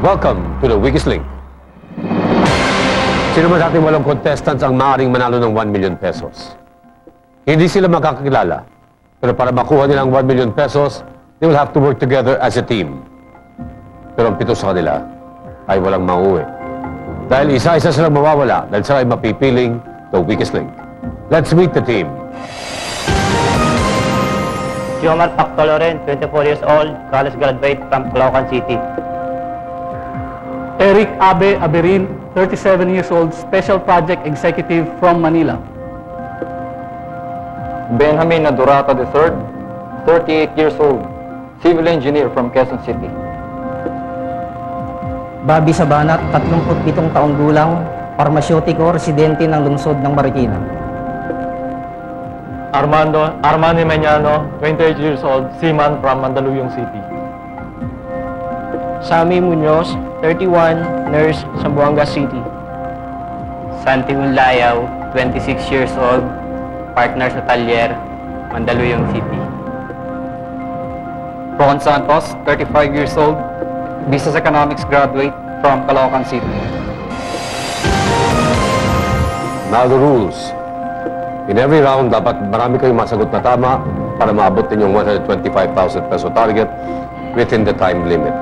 Welcome to the Weakest Link. Sino man sa ating walong contestants ang maaaring manalo ng 1 million pesos? Hindi sila makakakilala, pero para makuha nila ang 1 million pesos, they will have to work together as a team. Pero ang 7 sa kanila ay walang mauwi. Dahil isa-isa silang mawawala dahil sila ay mapipiling the Weakest Link. Let's meet the team. Jomar Pactoloren, 24 years old, college graduate from Caloocan City. Eric Abe Aberin, 37 years old, Special Project Executive from Manila. Benjamin Nadurata III, 38 years old, Civil Engineer from Quezon City. Bobby Sabanat, 37 taong gulang, parmasyotiko, residente ng lungsod ng Marikina. Armando Meñano, 28 years old, seaman from Mandaluyong City. Sammy Munoz, 31, nurse sa Buanga City. Santi Ulayaw, 26 years old, partner sa Talyer, Mandaluyong City. Ron Santos, 35 years old, Business Economics graduate from Caloocan City. Now the rules. In every round, dapat marami kayong masagot na tama para maabot ninyong 125,000 peso target within the time limit.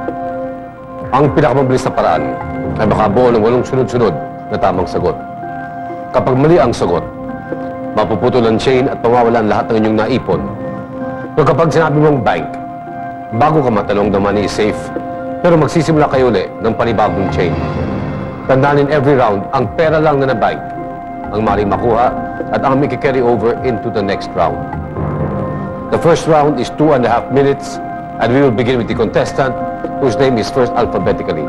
Ang pinakamabilis na paraan ay makabuo ng 8 sunod-sunod na tamang sagot. Kapag mali ang sagot, mapuputol ang chain at mawawala ang lahat ng inyong naipon. Pero kapag sinabi mong bank, bago ka matanong the money is safe, pero magsisimula kayo ulit ng panibagong chain. Tandaan in every round, ang pera lang na na-bank ang maaaring makuha at ang may carry over into the next round. The first round is 2.5 minutes and we will begin with the contestant whose name is first alphabetically.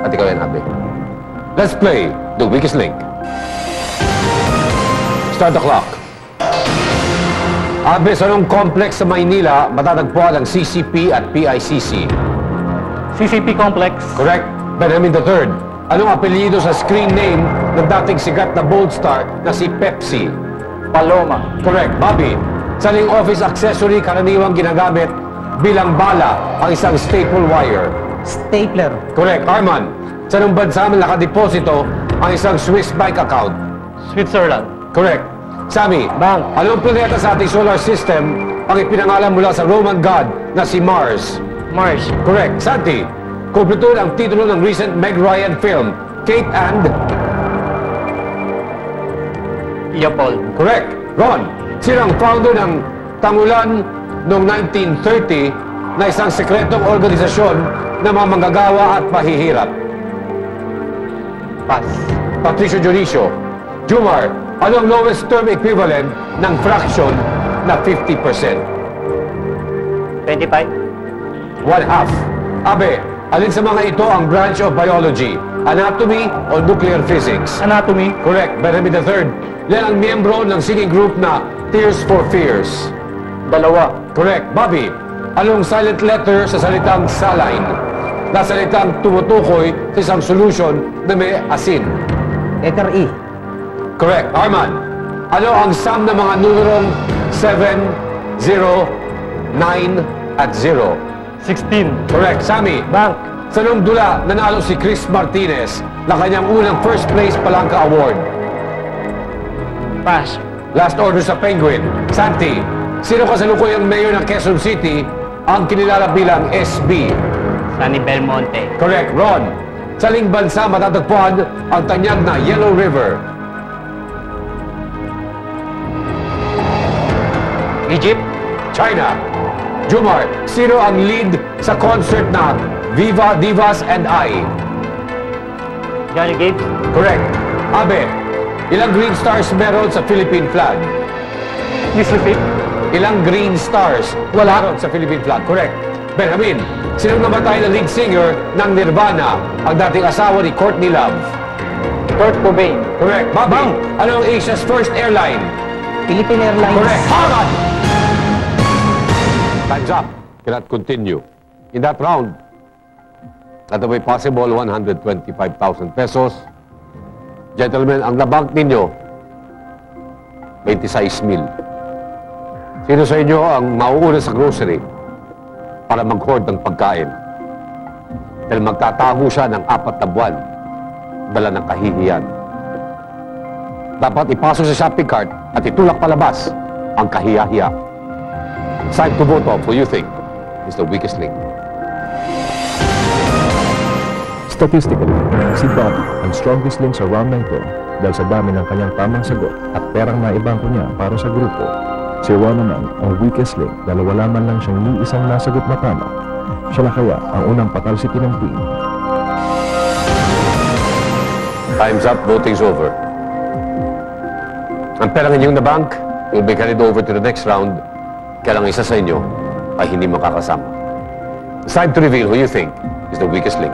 At ikaw yan, Abe. Let's play the Weakest Link. Start the clock. Abe, sa anong complex sa Maynila matatagpuan ang CCP at PICC? CCP Complex. Correct. Benjamin III. Anong apelyido sa screen name ng dating sikat na bold star na si Pepsi? Paloma. Correct. Bobby. Saling office accessory karaniwang ginagamit bilang bala ang isang staple wire? Stapler. Correct. Arman. Sa anong bansa man nakadeposito ang isang Swiss bank account? Switzerland. Correct. Sammy. Bank. Anong planeta sa ating solar system ang ipinangalan mula sa Roman god na si Mars? Mars. Correct. Santi. Kumpletuhin ang titulo ng recent Meg Ryan film, Kate and... Leopold. Correct. Ron. Sino ang founder ng Tangulan noong 1930 na isang sekretong organisasyon na mga manggagawa at mahihirap? Pass. Patricio Dionisio. Jumar. Ano ang lowest term equivalent ng fraction na 50%? 25. 1/2. Abe, alin sa mga ito ang branch of biology? Anatomy o nuclear physics? Anatomy. Correct. Benjamin III. Yan ang miyembro ng singing group na Tears for Fears. 2. Correct. Bobby, anong silent letter sa salitang saline? Na salitang tumutukoy sa isang solution na may asin? Letter E. Correct. Arman, ano ang sum ng mga numerong 7, 0, 9, at 0? 16. Correct. Sammy, Bank. sa nung dula nanalo si Chris Martinez na kanyang unang first place Palangka Award? Pass. Last order sa Penguin. Santi, sino kasalukuyang mayor ng Quezon City ang kinilala bilang SB? Sunny Belmonte. Correct. Ron, sa aling bansa matatagpuan ang tanyag na Yellow River? Egypt. China. Jumar, sino ang lead sa concert na Viva Divas and I? Johnny Gibbs. Correct. Abe, ilang green stars meron sa Philippine flag? Please repeat. Ilang green stars meron sa Philippine flag? Correct. Benjamin, sinong namatay na lead singer ng Nirvana, ang dating asawa ni Courtney Love? Kurt Cobain. Correct. Bobby, ano ang Asia's first airline? Philippine Airlines. Correct. Harvard! Time's up. Cannot continue. In that round, at the way possible, 125,000 pesos. Gentlemen, ang nabank ninyo, 26,000. Sino sa inyo ang mauuna sa grocery para mag-hoard ng pagkain? Dahil magtatago siya ng 4 na buwan. Dala ng kahihiyan. Dapat ipasok sa shopping cart at itulak palabas ang kahiyahiya. It's time to vote off who you think is the weakest link. Statistically, si Bobby ang strongest link sa round na ito dahil sa dami ng kanyang tamang sagot at perang naibangko niya para sa grupo. Si Ron naman ang weakest link dahil wala man lang siyang ni isang nasagot na tama. Siya na kaya ang unang patalsikin ng team. Time's up, voting's over. Ang perang inyong na bank will be carried over to the next round. Kaya lang isa sa inyo ay hindi makakasama. It's time to reveal who you think is the weakest link.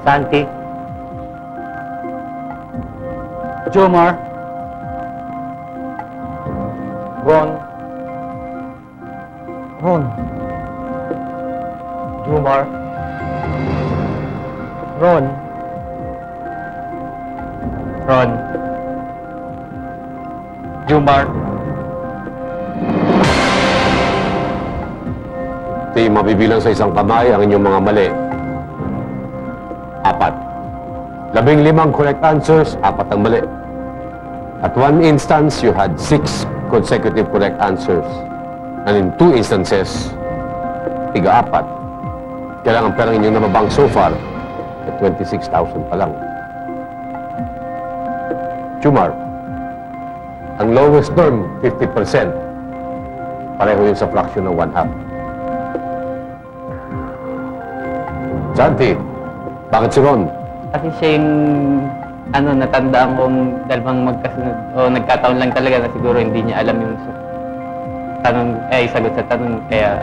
Santi. Jomar. Ron. Ron. Jumar. Ron. Ron. Jumar. Ito yung mabibilang sa isang kamay ang inyong mga mali. 4. 15 correct answers, 4 ang mali. At one instance, you had 6 consecutive correct answers. And in 2 instances, 4. Kaya lang ang perang inyong namabang so far at 26,000 pa lang. Jumar, ang lowest term, 50%. Pareho yun sa fraction ng 1/2. Santi, bakit si Ron? Kasi siya yung natandaan kong dalawang magkasunod o nagkataon lang talaga na siguro hindi niya alam yung tanong, sagot sa tanong, kaya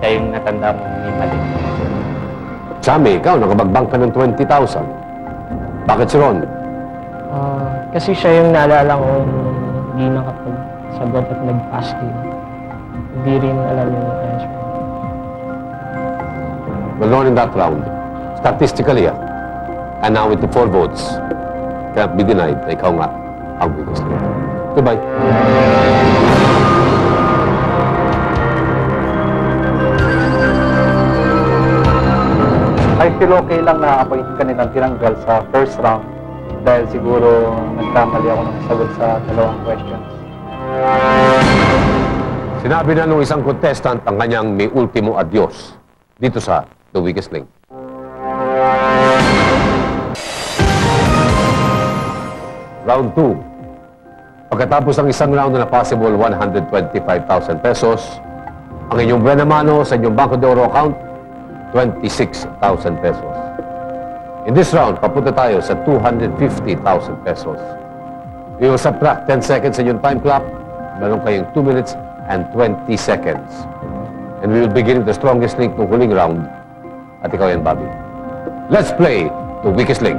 siya yung natandaan kong may mali. Sammy, ikaw, nakabagbang ka ng 20,000. Bakit si Ron? Kasi siya yung naalala kong hindi nakapagsagot at nag-pass din. Hindi rin alam yung answer. Well, Ron, in that round, statistically, and now with the 4 votes, can't be denied na ikaw nga ang weakest link. Goodbye. I feel okay lang na ako yung kanilang tinanggal sa first round dahil siguro nagkamali ako ng sagot sa 2 questions. Sinabi na nung isang contestant ang kanyang may ultimo adios dito sa The Weakest Link. Round 2. Pagkatapos ng isang round na possible 125,000 pesos, ang inyong buena mano sa inyong Banco de Oro account, 26,000 pesos. In this round, papunta tayo sa 250,000 pesos. We will subtract 10 seconds sa inyong time clock. Meron kayong 2 minutes and 20 seconds. And we will begin with the strongest link ng huling round. At ikaw yan, Bobby. Let's play The Weakest Link.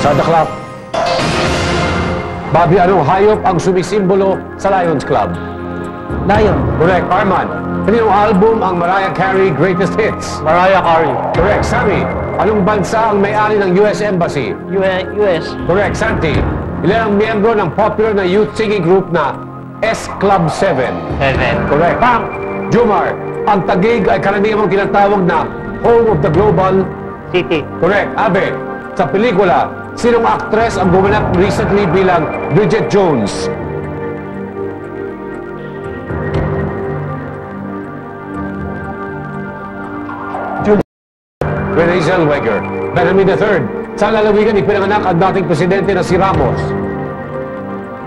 Start the clock. Bobby, anong hayop ang sumisimbolo sa Lions Club? Lion. Correct. Arman, kaninong album ang Mariah Carey Greatest Hits? Mariah Carey. Correct. Sammy, anong bansa ang may-ari ng US Embassy? US. Correct. Santi, ilan ang miyembro ng popular na youth singing group na S Club 7? 7. Correct. Bam! Jumar, ang Taguig ay karaniwang tinatawag na home of the global. City. Correct. Abe, sa pelikula, sinong actress ang gumanap recently bilang Bridget Jones? Renee Zellweger. Benjamin III. Saan lalawigan ipinanganak ang dating presidente na si Ramos?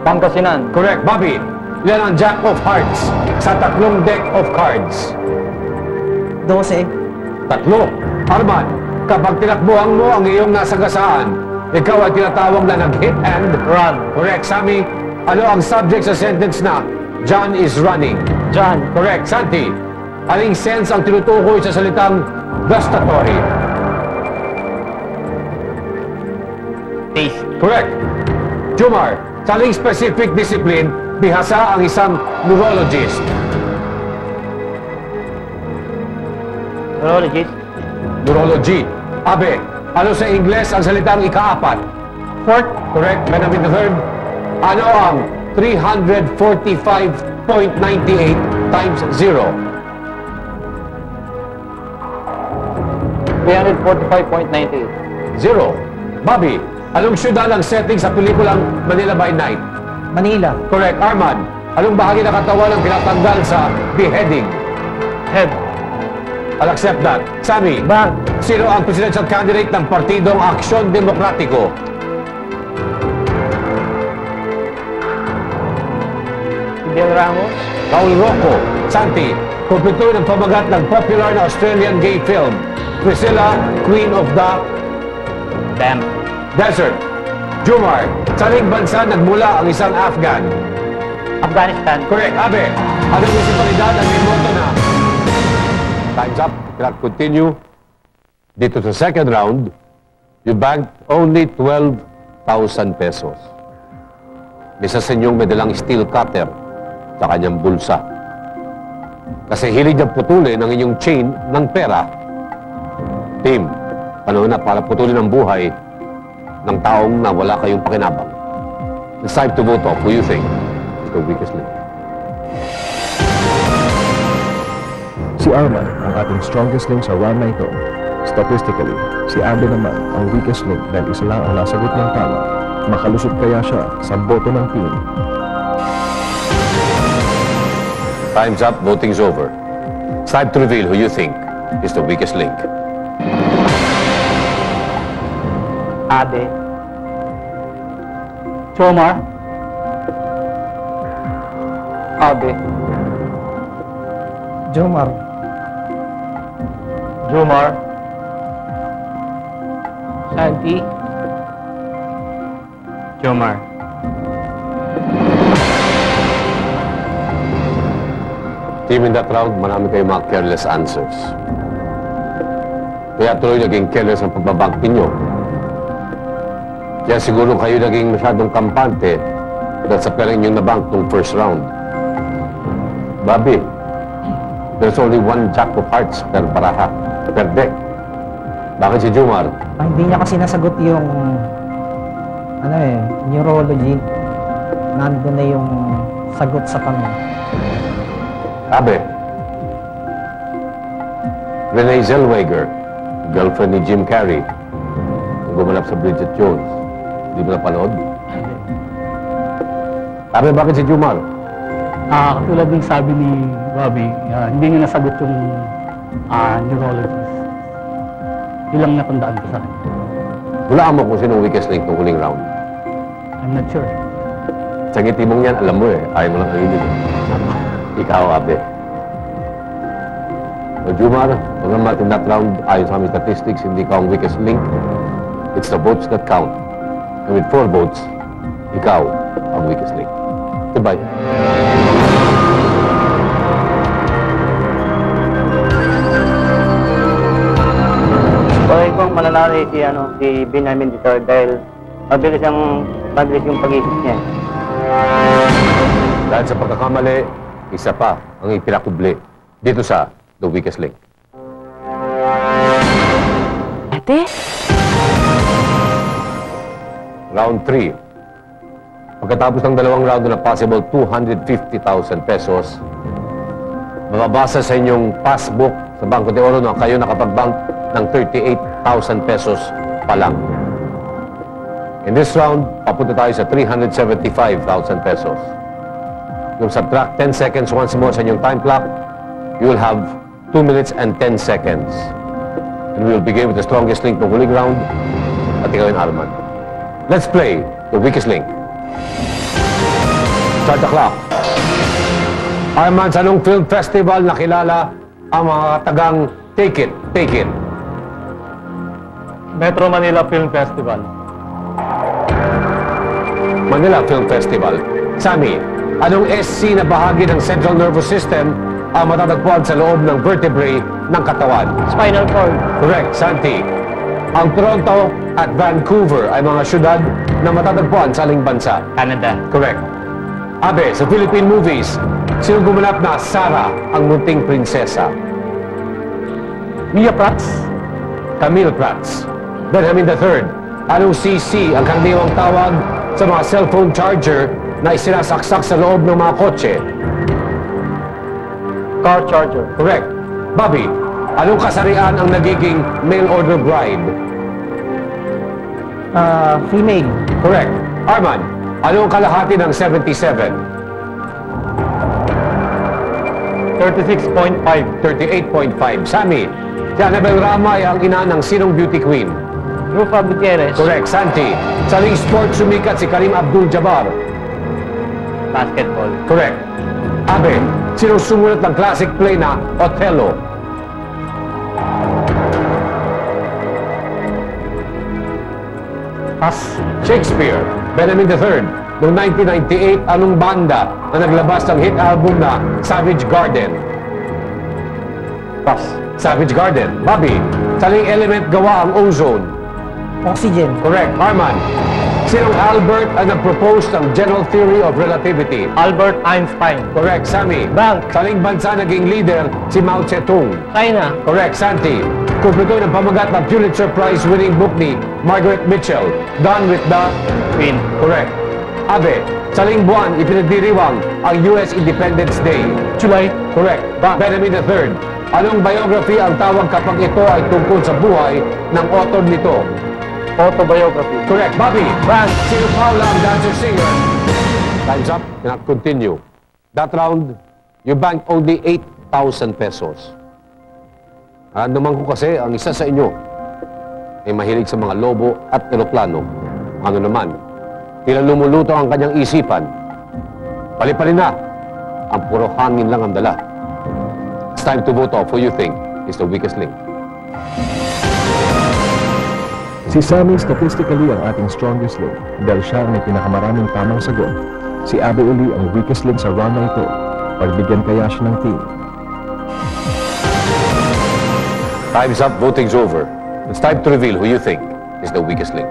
Pangasinan. Correct. Bobby, ilan ang Jack of Hearts sa 3 deck of cards? 12. 3. Arman, kapag tinakbuhan mo ang iyong nasagasaan, ikaw ay tinatawag na nag-hit and run. Correct. Sammy, ano ang subject sa sentence na John is running? John. Correct. Santi, aling sense ang tinutukoy sa salitang gustatory? Taste. Correct. Jumar, sa aling specific discipline, bihasa ang isang neurologist? Neurologist. Neurology. Abe, ano sa Ingles ang salitang ika-4? Fourth. Correct. Benjamin III. Ano ang 345.98 times 0. 345.98. 0. Bobby, anong syudad ang setting sa pelikulang Manila by Night? Manila. Correct. Arman, anong bahagi ng katawan ang pinatanggal sa beheading? Head. I'll accept that. Sammy, Bag. sino ang presidential candidate ng Partidong Aksyon Demokratiko? Fidel Ramos. Raul Rocco. Santi, kumpletuhin ang pamagat ng popular na Australian gay film, Priscilla, Queen of the Damn. Desert. Jumar, saling bansa nagmula ang isang Afghan? Afghanistan. Correct. Abe, anong munisipalidad ang imoto na? Time's up. Cannot continue. Dito sa second round, you banked only 12,000 pesos. Isa sa inyong may dalang steel cutter sa kanyang bulsa. Kasi hilig niyang putulin ang inyong chain ng pera. Team, panahon na para putulin ang buhay ng taong na wala kayong pakinabang. It's time to vote off who you think is the weakest link. Si Arman ang ating strongest link sa round na ito. Statistically, si Abe naman ang weakest link dahil isa lang ang nasagot niyang tama. Makalusot kaya siya sa boto ng team. Time's up, voting's over. It's time to reveal who you think is the weakest link. Abe. Jomar. Abe. Jomar. Jomar. Santi. Jomar. Team, in that round, marami kayong mga careless answers. Kaya tuloy naging careless ang pagbabank ninyo. Kaya siguro kayo naging masyadong kampante dahil sa pera inyong nabank nung first round. Bobby, there's only one jack of hearts per baraha, per deck. Bakit si Jumar? Hindi niya kasi nasagot yung neurology. Nandun na yung sagot sa tanong. Abe. Renee Zellweger, girlfriend ni Jim Carrey, ang gumanap sa Bridget Jones. Di mo napanood? Abe, bakit si Jumar? Katulad ng sabi ni Bobby, hindi niya nasagot yung neurologist. Ilang natandaan ko sa akin. Hulaan mo kung sino ang weakest link ng huling round. I'm not sure. Sa ngiti mong yan, alam mo ayaw mo lang kainin. Ikaw, Abe. So, Jumar, remember in that round, ayon sa aming statistics, hindi ka ang weakest link. It's the votes that count. And with 4 votes, ikaw ang weakest link. Goodbye. Okay kung mananalo si Benjamin Duterte dahil mabilis yung pag-isip niya. Dahil sa pagkakamali, isa pa ang ipinakubli dito sa The Weakest Link. Ate? Round 3. Pagkatapos ng dalawang round na possible 250,000 pesos, mababasa sa inyong passbook sa Bangko de Oro na kayo nakapag-bank ng 38,000 pesos pa lang. In this round, papunta tayo sa 375,000 pesos. You'll subtract 10 seconds once more sa inyong time clock. You will have 2 minutes and 10 seconds. And we will begin with the strongest link ng huling round at ikaw yung Arman. Let's play The Weakest Link. Start the clock. Arman, sa anong film festival nakilala ang mga tagang Take It, Take It? Metro Manila Film Festival. Manila Film Festival. Sammy, anong SC na bahagi ng Central Nervous System ang matatagpuan sa loob ng vertebrae ng katawan? Spinal cord. Correct. Santi, ang Toronto at Vancouver ay mga syudad na matatagpuan sa aling bansa? Canada. Correct. Abe, sa Philippine movies, sino gumanap na Sarah, ang munting prinsesa? Mia Prats. Camille Prats. Benjamin III, anong CC ang karaniwang tawag sa mga cellphone charger na isinasaksak sa loob ng mga kotse? Car charger. Correct. Bobby, anong kasarian ang nagiging mail order bride? Female. Correct. Arman, anong kalahati ng 77? 36.5. 38.5. Sammy, si Annabel Rama ay ang ina ng sinong beauty queen? Rufa Gutierrez. Correct. Santi, saling sport sumikat si Karim Abdul-Jabbar? Basketball. Correct. Abe, sinong sumulat ng classic play na Othello? Pass. Shakespeare. Benjamin III. Noong 1998, anong banda na naglabas ng hit album na Savage Garden? Pass. Savage Garden. Bobby, saling element gawa ang ozone? Oxygen. Correct. Arman, sinong Albert ang nag-propose ng General Theory of Relativity? Albert Einstein. Correct. Sammy, Bank. saling bansa naging leader si Mao Zedong? China. Correct. Santi, kumplito ng pamagat ng Pulitzer Prize winning book ni Margaret Mitchell, Done with the Queen. Correct. Abe, saling buwan ipinagdiriwang ang U.S. Independence Day? July. Correct. Benjamin III. Anong biography ang tawag kapag ito ay tungkol sa buhay ng author nito? Autobiography. Correct. Bobby. Bank. Sino Paula ang dancer singer? Time's up. Cannot continue. That round, you banked only 8,000 pesos. Naman ko kasi ang isa sa inyo ay mahilig sa mga lobo at eroplano. Ano naman, tila lumuluto ang kanyang isipan. Pali-pali na. Ang puro hangin lang ang dala. It's time to vote off who you think is the weakest link. Si Sammy statistically ang ating strongest link dahil siya ang may pinakamaraming tamang sagot. Si Abe uli ang weakest link sa round na ito. Pagbigyan kaya siya ng team. Time's up. Voting's over. It's time to reveal who you think is the weakest link.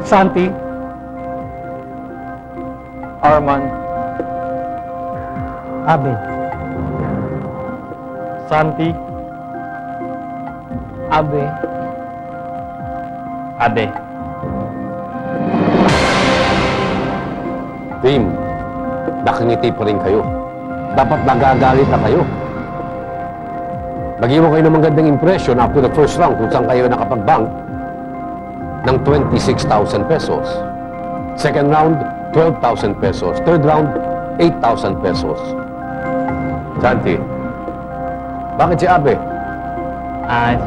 Santi. Arman. Abe. Santi. Abe. Abe. Team, nakangiti pa rin kayo. Dapat nagagalit na kayo. Nag-iwan kayo ng magandang impression after the first round kung saan kayo nakapag-bank ng 26,000 pesos. Second round, 12,000 pesos. Third round, 8,000 pesos. Santi, bakit si Abe?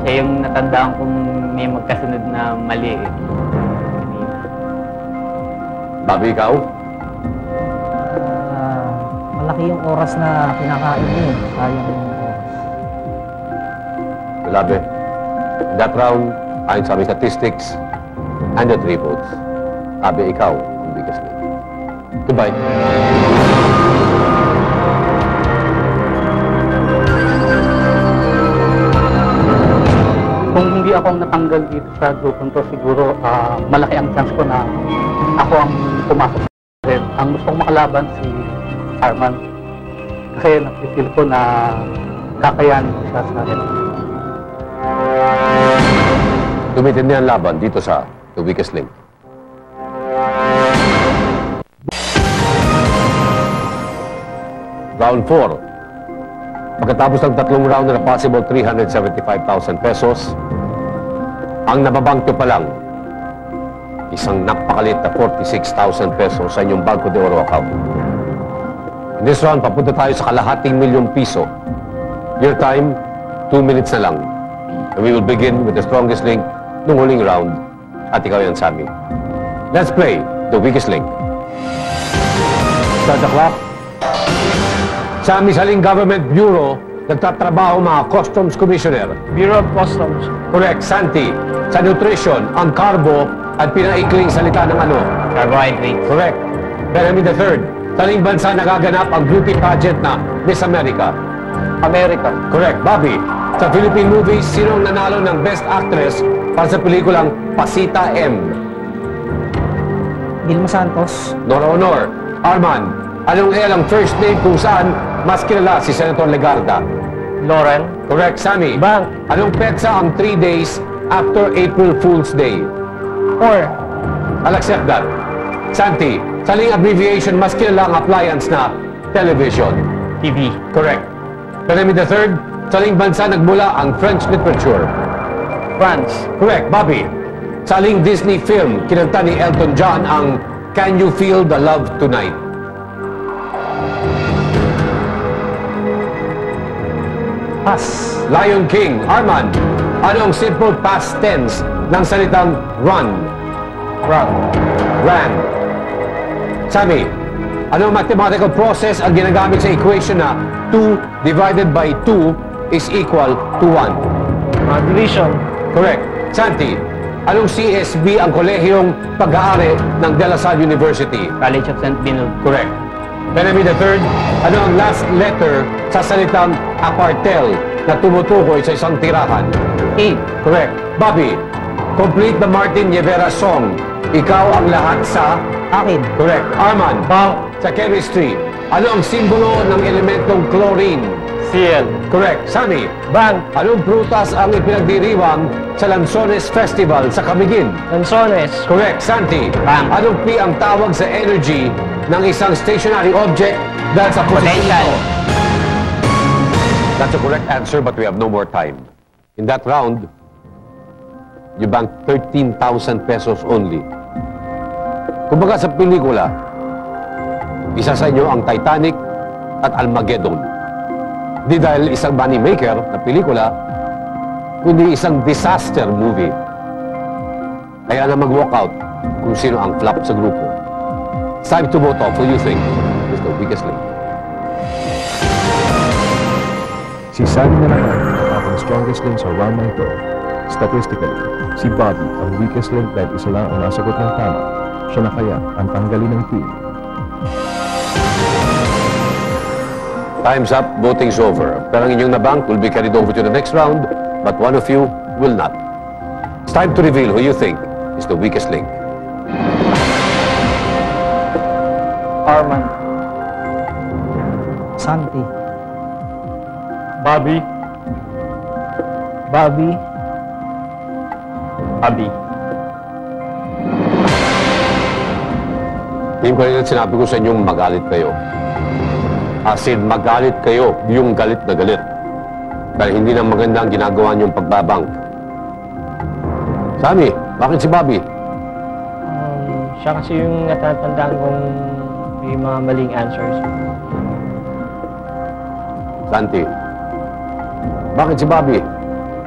Siya yung natandaan kong may magkasunod na mali eh. Bobby, ikaw? Malaki yung oras na kinakain mo. Sayang yung oras. Well, Abe, in that round, ayon sa aming statistics and the 3 votes, Abe, ikaw ang biggest link. Goodbye. Kung hindi ako ang natanggal dito sa grupong to, siguro malaki ang chance ko na ako ang pumasok sa red. Ang gusto kong makalaban si Arman. Kasi napipil ko na kakayanin ko siya sa red. Tumitin niya ang laban dito sa The Weakest Link. Round 4. Pagkatapos ng 3 round na possible 375,000 pesos, ang nababangko pa lang, isang napakalit na 46,000 pesos sa inyong Banco de Oro account. In this round, papunta tayo sa kalahating milyong piso. Your time, 2 minutes na lang. And we will begin with the strongest link ng huling round. At ikaw yan, Sammy. Let's play The Weakest Link. Start the clock. Sammy, saling government bureau, nagtatrabaho mga Customs Commissioner. Bureau of Customs. Correct. Santi, sa nutrition, ang carbo at pinaikling salita ng ano? Carbohydrate. Correct. Benjamin III, saling bansa nagaganap ang beauty pageant na Miss America. America. Correct. Bobby, sa Philippine movies, sino ang nanalo ng Best Actress para sa pelikulang Pasita M? Vilma Santos. Nora Honor. Arman, anong L ang first name kung saan mas kilala si Senator Legarda? Lauren. Correct. Sammy, Bank. anong petsa ang 3 days after April Fool's Day? 4. I'll accept that. Santi, saling abbreviation mas kilala ang appliance na television? TV. Correct. Pyramid the third, saling bansa nagmula ang French literature? France. Correct. Bobby, saling Disney film kinanta ni Elton John ang Can You Feel the Love Tonight? Pass. Lion King. Arman, ano ang simple past tense ng salitang run? Run. Ran. Sammy, anong mathematical process ang ginagamit sa equation na 2 divided by 2 is equal to 1? Division. Correct. Santi, anong CSB ang kolehiyong pag-aari ng De La Salle University? College of St. Binold. Correct. Benjamin the third, ano ang last letter sa salitang apartel na tumutukoy sa isang tirahan? E. Correct. Bobby, complete the Martin Rivera song. Ikaw ang lahat sa... Akin. Correct. Arman, sa chemistry, ano ang simbolo ng elementong chlorine? Cl. Correct. Sammy, Bank. anong prutas ang ipinagdiriwang sa Lanzones Festival sa Camiguin? Lanzones. Correct. Santi, Bang. anong P ang tawag sa energy ng isang stationary object dahil sa posisyon Potential. nito? That's a correct answer, but we have no more time. In that round, you banked 13,000 pesos only. Kumbaga sa pelikula, isa sa inyo ang Titanic at Armageddon. Di dahil isang money maker na pelikula, kundi isang disaster movie. Kaya na mag-walk out kung sino ang flop sa grupo. It's time to vote off who you think is the weakest link. Si Sammy na naman ang ating strongest link sa round na ito. Statistically, si Bobby ang weakest link dahil isa lang ang nasagot ng tama. Siya na kaya ang tanggalin ng team. Time's up, voting's over. Pero ang inyong nabank will be carried over to the next round, but one of you will not. It's time to reveal who you think is the weakest link. Arman. Santi. Bobby. Bobby. Abi. Hindi ko rin sinabi ko sa inyong magalit kayo. As in, magalit kayo, yung galit na galit. Dahil hindi na maganda ang ginagawa niyong pagbabang. Sammy, bakit si Bobby? Siya kasi yung natatandaan kong may mga maling answers. Santi, bakit si Bobby?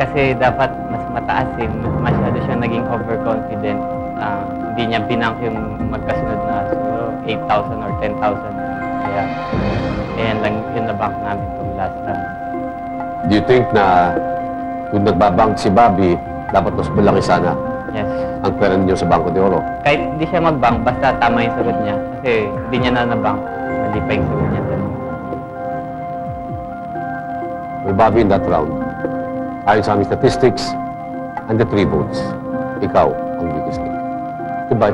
Kasi dapat mas mataas eh. Masyado siyang naging overconfident. Hindi niya binank yung magkasunod na siguro 8,000 or 10,000. Kaya lang yun na bank namin itong last time. Do you think na kung nagbabank si Bobby, dapat mas malaki sana Yes. ang pera ninyo sa Bangko de Oro? Kahit hindi siya mag-bank, basta tama yung sagot niya. Kasi hindi niya na na-bank. Mali pa yung sagot niya. Well, Bobby, in that round, ayon sa aming statistics and the 3 votes, ikaw ang weakest link. Goodbye.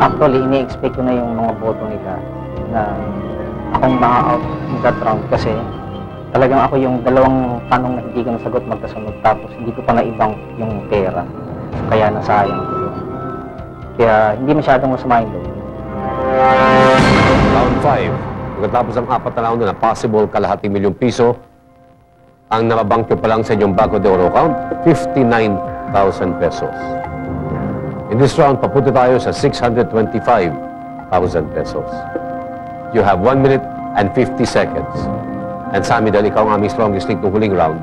Actually, ini-expect ko na yung mga boto nila na akong ma-out in that round kasi talagang ako yung dalawang tanong na hindi ko nasagot magkasunod tapos hindi ko pa naibang yung pera. Kaya nasayang ko yun. Kaya hindi masyadong masama yung loob. Round 5. Pagkatapos ang 4 na round na possible kalahating milyong piso, ang nababangko pa lang sa inyong Bangko de Oro account, 59,000 pesos. In this round, papunta tayo sa 625,000 pesos. You have 1 minute and 50 seconds. And Sammy, dahil ikaw ang aming strongest link ng huling round,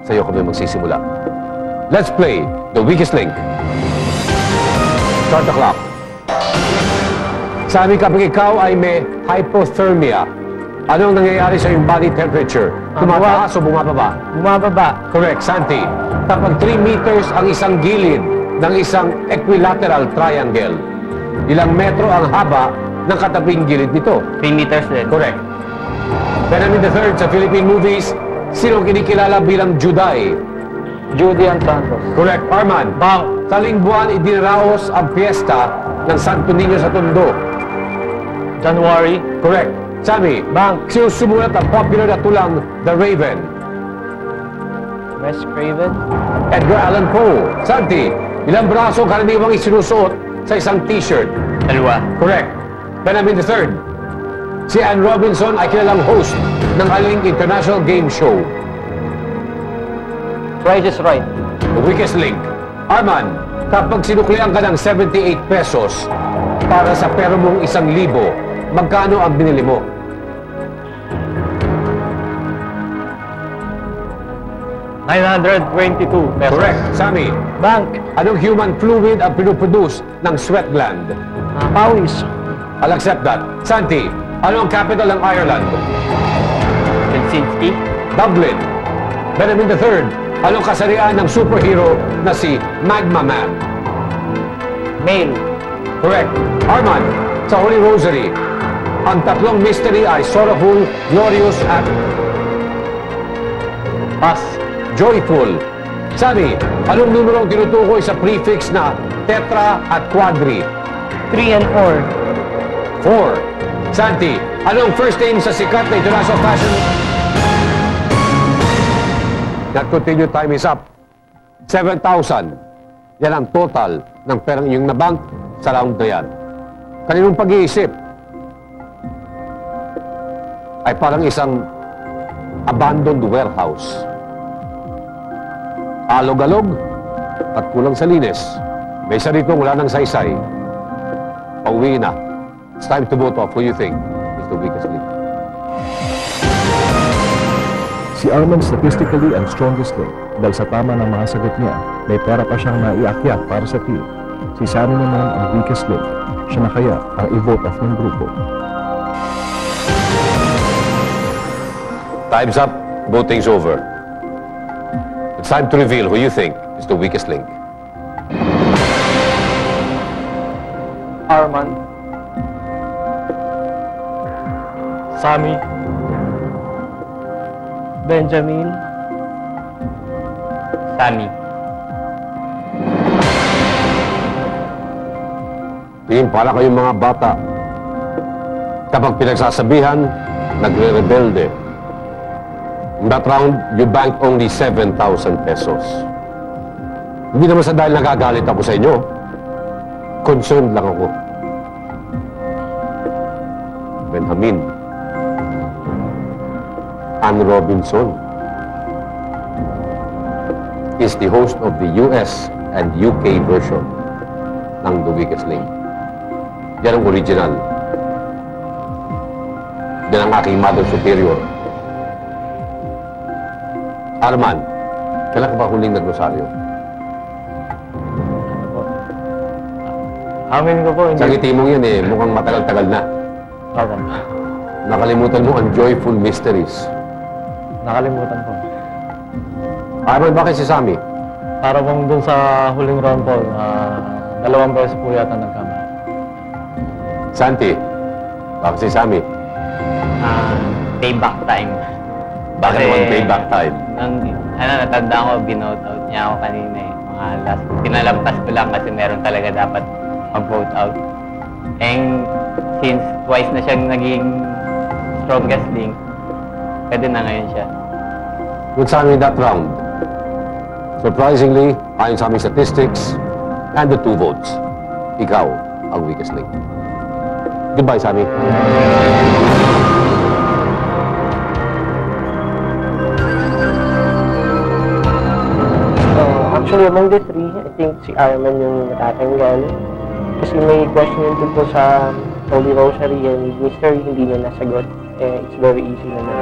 sa iyo kami magsisimula. Let's play the weakest link. Start the clock. Sammy, kapag ikaw ay may hypothermia, anong nangyayari sa iyong body temperature? Tumataas o bumababa? Bumababa. Correct, Santi. Kapag 3 meters ang isang gilid ng isang equilateral triangle, ilang metro ang haba ng katabing gilid nito? 3 meters din. Correct. Benjamin III sa Philippine movies, sino kinikilala bilang Juday? Judy and Santos. Correct. Arman, saling buwan idinaraos ang piyesta ng Santo Niño sa Tondo? January. Correct. Sammy, Bank. sino sumulat ang popular na tulang The Raven? Wes Craven. Edgar Allan Poe. Santi, ilang braso karaniwang isinusuot sa isang t-shirt? 2. Correct. Benjamin III. Si Anne Robinson ay kilalang host ng aling international game show? Price is Right. The Weakest Link. Arman, kapag sinuklian ka ng 78 pesos para sa pera mong 1,000, magkano ang binili mo? $922 pesos. Correct. Sammy, Bank. anong human fluid ang pinuproduce ng sweat gland? Pawis. I'll accept that. Santi, ano ang capital ng Ireland? Helsinki. Dublin. Benjamin III, anong kasarian ng superhero na si Magma Man? Mail. Correct. Arman, sa Holy Rosary, ang tatlong mystery ay sorrowful, glorious, at Pass. joyful. Sammy, anong numero ang tinutukoy sa prefix na tetra at quadri? 3 and 4. 4. Santi, anong first name sa sikat na international fashion? That continued time is up. 7,000. Yan ang total ng perang inyong nabank sa round na yan. Kaninong pag-iisip ay parang isang abandoned warehouse. Alog-alog at kulang sa linis. May isa rito wala ng saysay. Pauwi na. It's time to vote off who you think is the weakest link. Si Arman statistically ang strongest link dahil sa tama ng mga sagot niya, may pera pa siyang naiakyat para sa team. Si Sammy naman ang weakest link. Siya na kaya ang i-vote off ng grupo. Time's up. Voting's over. It's time to reveal who you think is the weakest link. Arman. Sammy. Benjamin. Sammy. Tingin para kayong mga bata. Kapag pinagsasabihan, nagre-rebelde. In that round, you banked only 7,000 pesos. Hindi naman sa dahil nagagalit ako sa inyo. Concerned lang ako. Benjamin. Anne Robinson is the host of the US and UK version ng The Weakest Link. Yan ang original. Yan ang aking Mother Superior. Arman, kailan ka ba huling nagrosaryo? Amin ko po, Sa hindi. ngiti mong yan mukhang matagal-tagal na. Opo. Nakalimutan mo ang joyful mysteries. Nakalimutan po. Arman, bakit si Sammy? Para pong dun sa huling round po, 2 beses po yata nagkamali. Santi, bakit si Sammy? Payback time. Bakit naman payback time? Natanda ko, binote out niya ako kanina eh. Mga last, pinalampas ko lang kasi meron talaga dapat mag-vote out. And since twice na siyang naging strongest link, pwede na ngayon siya. Good Sammy that round. Surprisingly, ayon sa aming statistics, and the 2 votes, ikaw ang weakest link. Goodbye, Sammy. Actually, among the 3, I think si Arman yung natatanggal. Kasi may question din po sa Holy Rosary and Mystery, hindi niya nasagot. It's very easy naman.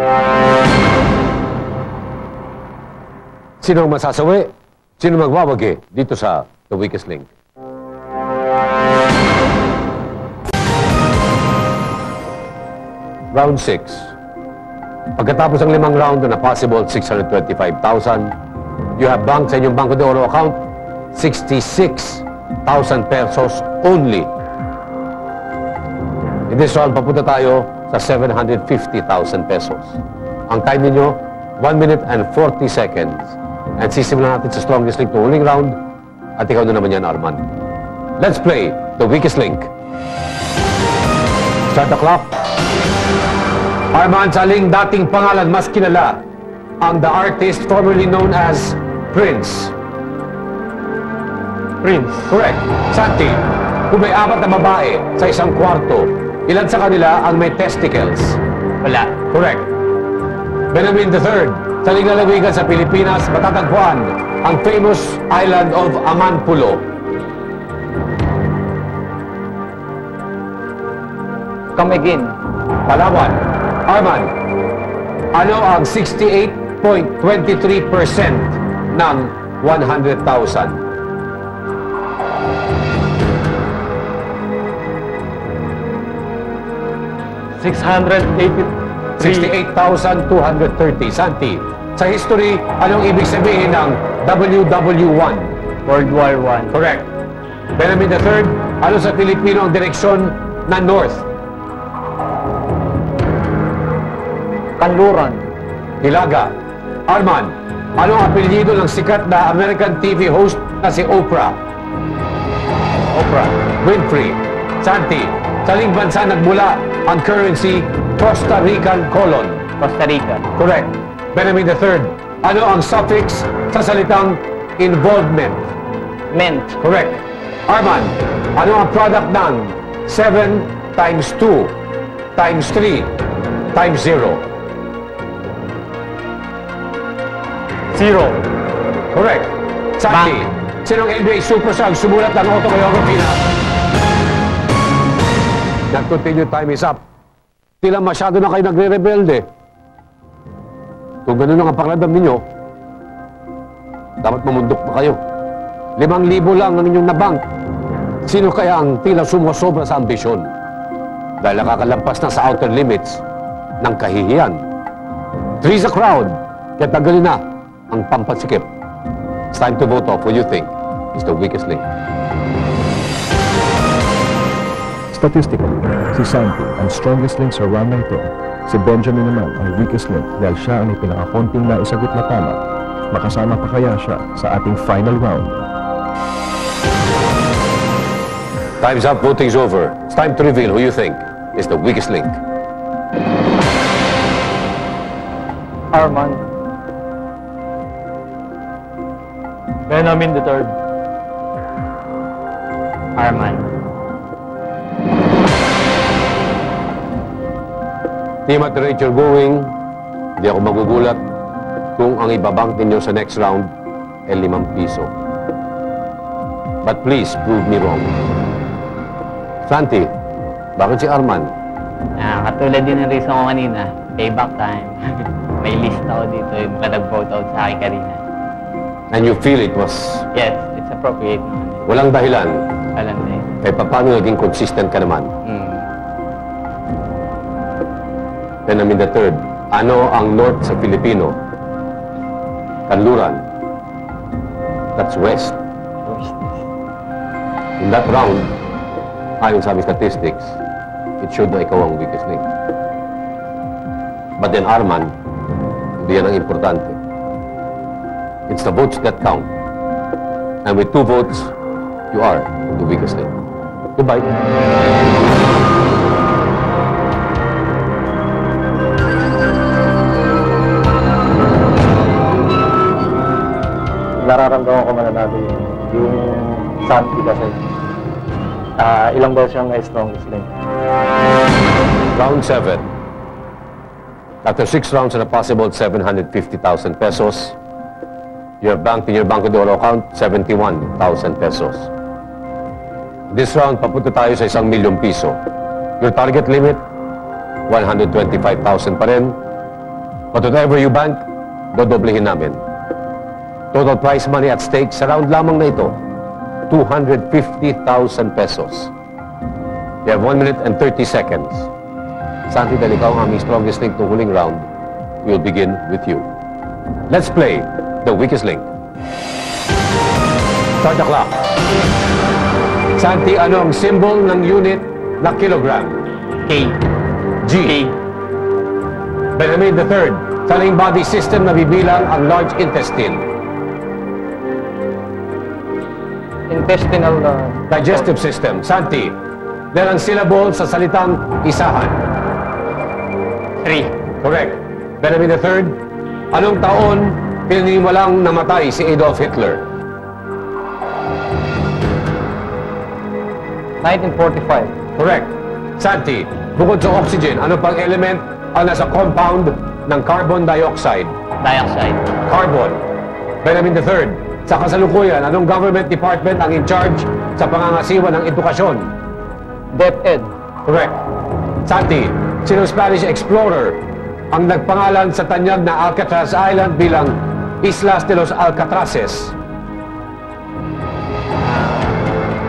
Sino ang masasawi? Sino magwawagi dito sa The Weakest Link? Round 6. Pagkatapos ng 5 round na possible 625,000, you have banked sa inyong Banco de Oro account 66,000 pesos only. In this round, papunta tayo sa 750,000 pesos. Ang time ninyo, 1 minute and 40 seconds. And sisimulan natin sa strongest link ng huling round. At ikaw na naman yan, Arman. Let's play The Weakest Link. Start the clock. Arman, sa aling dating pangalan mas kilala ang the artist formerly known as Prince? Prince. Correct. Santi, kung may 4 na babae sa isang kwarto, ilan sa kanila ang may testicles? Wala. Correct. Benjamin III, sa lalawigan sa Pilipinas, matatagpuan ang famous island of Amanpulo. Come again. Palawan. Arman, ano ang 68.23% ng 100,000? 68,230. Santi, sa history, anong ibig sabihin ng WW1? World War I. Correct. Benjamin III, ano sa Pilipino ang direksyon na north? Kanluran. Hilaga. Arman, anong apelyido ng sikat na American TV host na si Oprah? Oprah. Winfrey. Santi, saling bansa nagmula ang currency Costa Rican colon? Costa Rica. Correct. Benjamin III, ano ang suffix sa salitang involvement? Ment. Correct. Arman, ano ang product ng 7 times 2 times 3 times 0? 0. Correct. Santi, sinong NBA superstar sumulat ng autobiography na nag-continue, time is up. Tila masyado na kayo nagre-rebelde. Kung ganun ang pakiramdam ninyo, dapat mamundok pa kayo. 5,000 lang ang inyong nabank. Sino kaya ang tila sumusobra sa ambisyon? Dahil nakakalampas na sa outer limits ng kahihiyan. Three's a crowd, kaya tagalin na ang pampansikip. It's time to vote off what you think is the weakest link. Statistically, si Santi ang strongest link sa round na ito. Si Benjamin naman ang weakest link dahil siya ang pinakakonting na isagot na tama. Makasama pa kaya siya sa ating final round? Time's up, voting's over. It's time to reveal who you think is the weakest link. Arman. Benjamin III. Arman. Team at the rate you're going, hindi ako magugulat kung ang ibabank ninyo sa next round ay 5 piso. But please, prove me wrong. Santi, bakit si Arman? Katulad din ng reason ko kanina, payback time. May list ako dito yung nag-vote out sa akin kanina. And you feel it was Yes, it's appropriate naman. walang dahilan. Alam na yun. Kaya paano naging consistent ka naman? Benjamin III, ano ang north sa Filipino? Kanluran. That's west. In that round, ayon sa aming statistics, it showed na ikaw ang weakest link. But then Arman, hindi yan ang importante. It's the votes that count. And with 2 votes, you are the weakest link. Goodbye. Nararamdaman ko mananalo yung Santi kasi ilang beses siyang strongest link. Round 7. After 6 rounds and a possible 750,000 pesos, you have banked in your Banco de Oro account 71,000 pesos. This round, papunta tayo sa 1,000,000 piso. Your target limit, 125,000 pa rin. But whatever you bank, dodoblehin namin. Total prize money at stake sa round lamang na ito, 250,000 pesos. You have 1 minute and 30 seconds. Santi, dahil ikaw ang aming strongest link to huling round, we'll begin with you. Let's play the weakest link. Start the clock. Santi, ano ang symbol ng unit na kilogram? K. G. Benjamin III, saling body system na bibilang ang large intestine. Intestinal Digestive system. Santi, ilang syllable sa salitang isahan? 3. Correct. Benjamin III, Anong taon pininiwalang namatay si Adolf Hitler? 1945. Correct. Santi, bukod sa oxygen, ano pang element ang nasa compound ng carbon dioxide? Dioxide. Carbon. Benjamin III, sa kasalukuyan, anong government department ang in charge sa pangangasiwa ng edukasyon? DepEd. Correct. Santi, sinong Spanish explorer ang nagpangalan sa tanyag na Alcatraz Island bilang Islas de los Alcatraces?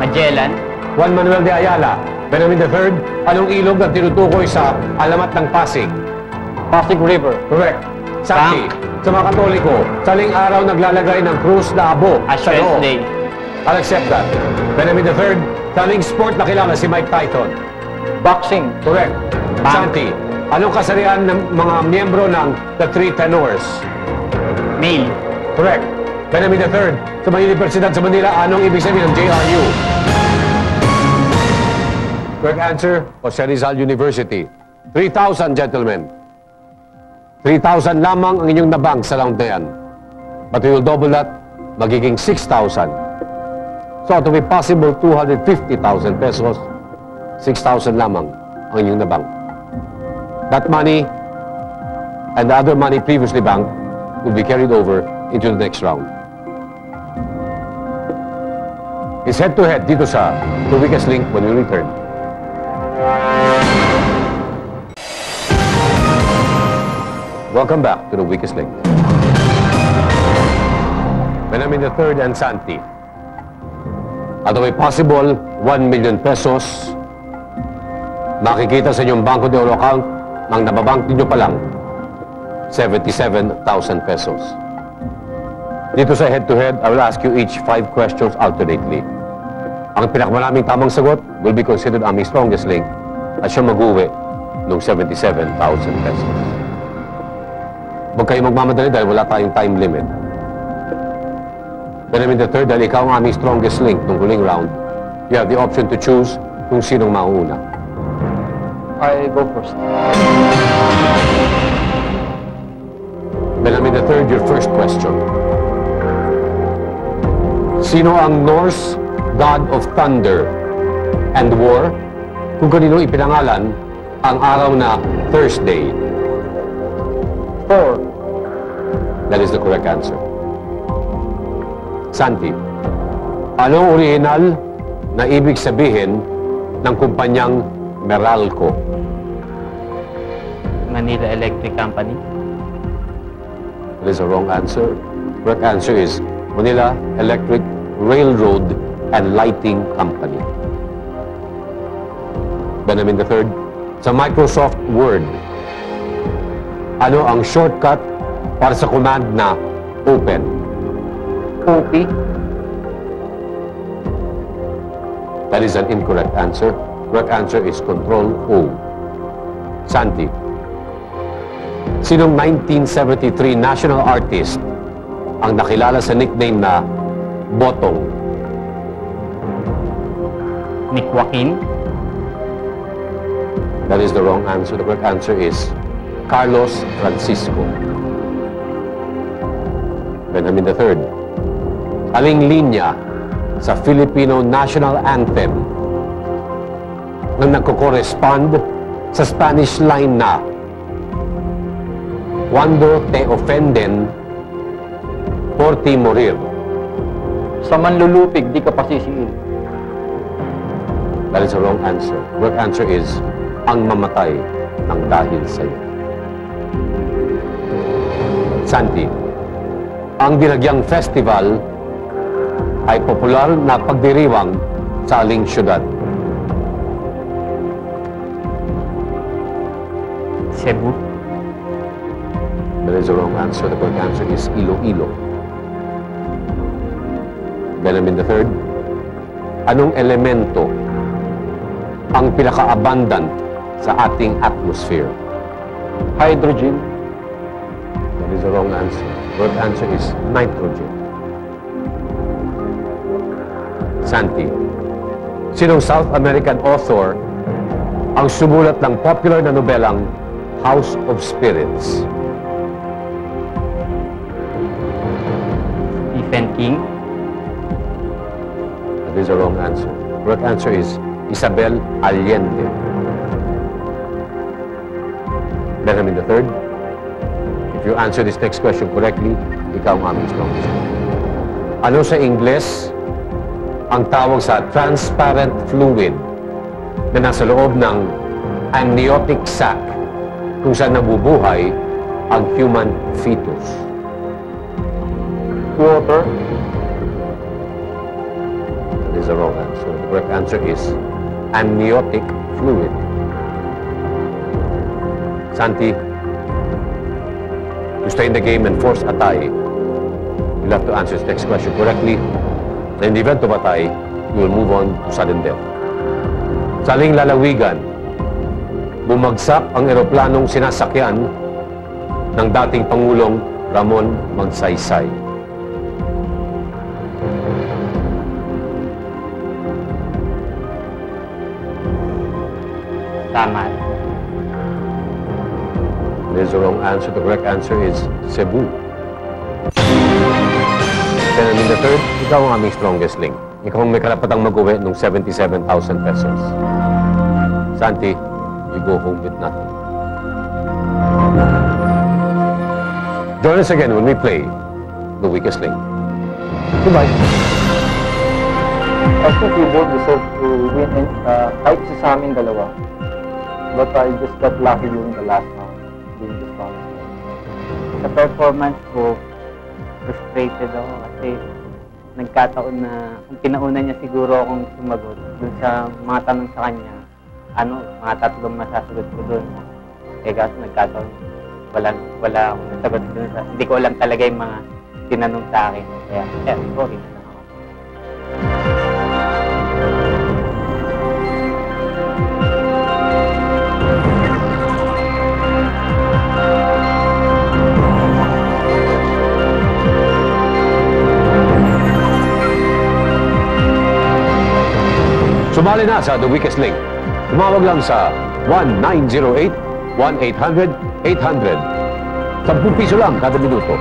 Magellan. Juan Manuel de Ayala. Benjamin III, anong ilog ang tinutukoy sa alamat ng Pasig? Pasig River. Correct. Santi, sa mga Katoliko, saling araw naglalagay ng krus na abo Ash sa noo. Wednesday. I'll accept that. Benjamin III, saling sport na kilala si Mike Tyson? Boxing. Correct. Santi, anong kasarian ng mga miyembro ng The Three Tenors? Male. Correct. Benjamin III, sa mga universidad sa Manila, anong ibig sabihin ng JRU? Correct answer, Jose Rizal University. 3,000, gentlemen. 3,000 lamang ang inyong nabang sa round na yan. But we will double that, magiging 6,000. So to be possible, 250,000 pesos, 6,000 lamang ang inyong nabang. That money and the other money previously banked will be carried over into the next round. It's head-to-head dito sa The Weakest Link when we return. Welcome back to The Weakest Link. Benjamin III and Santi. At may possible 1 million pesos, makikita sa inyong Banco de Oro account ng nababank ninyo pa lang 77,000 pesos. Dito sa head-to-head, I will ask you each 5 questions alternately. Ang pinakamaraming tamang sagot will be considered aming strongest link at siya mag-uwi ng 77,000 pesos. Huwag kayong magmamadali dahil wala tayong time limit. Benjamin III, dahil ikaw ang aming strongest link ng huling round, you have the option to choose kung sinong mauuna. I go first. Benjamin III, your first question. Sino ang Norse God of Thunder and War kung kanino ipinangalan ang araw na Thursday? Thor. That is the correct answer. Santi, anong original na ibig sabihin ng kumpanyang Meralco? Manila Electric Company. That is a wrong answer. Correct answer is Manila Electric Railroad and Lighting Company. Benjamin III, sa Microsoft Word, ano ang shortcut para sa command na open? OP. That is an incorrect answer. Correct answer is Control-O. Santi, sinong 1973 national artist ang nakilala sa nickname na Botong? Nick Joaquin. That is the wrong answer. The correct answer is Carlos Francisco. Benjamin III, aling linya sa Filipino National Anthem na nagko-correspond sa Spanish line na Cuando te ofenden, por ti morir? Sa manlulupig, di ka pasisiil. That is a wrong answer. The correct answer is ang mamatay ng dahil sa'yo. Santi, ang Dinagyang Festival ay popular na pagdiriwang sa aling syudad? Cebu. That is the wrong answer. The correct answer is Iloilo. Benjamin III, anong elemento ang pinaka-abundant sa ating atmosphere? Hydrogen. That is the wrong answer. The correct answer is nitrogen. Santi, sinong South American author ang sumulat ng popular na nobelang House of Spirits? Stephen King. That is the wrong answer. Correct answer is Isabel Allende. Benjamin III, if you answer this next question correctly, ikaw ang aming strongest. Ano sa Ingles ang tawag sa transparent fluid na nasa loob ng amniotic sac kung saan nabubuhay ang human fetus? Water. That is the wrong answer. The correct answer is amniotic fluid. Santi, to stay in the game and force a tie, you'll have to answer this next question correctly. In the event of a tie, you will move on to sudden death. Sa aling lalawigan, bumagsak ang eroplanong sinasakyan ng dating Pangulong Ramon Magsaysay. Tama. There's the wrong answer. The correct answer is Cebu. Benjamin III, ikaw ang aming strongest link. Ikaw ang may karapatang mag-uwi ng 77,000 pesos. Santi, you go home with nothing. Join us again when we play The Weakest Link. Goodbye. I think we both deserve to win kahit isa sa amin dalawa. But I just got lucky during the last round. During this round. Sa performance ko, frustrated ako kasi nagkataon na kung pinauna niya siguro akong sumagot dun sa mga tanong sa kanya, mga tatlong masasagot ko dun. Eh kaso nagkataon, wala akong nasagot dun sa, hindi ko alam talaga yung mga tinanong sa akin. Kaya sorry na lang ako. Sumali na sa The Weakest Link. Tumawag lang sa 1908-1800-800. 10 piso lang kada minuto.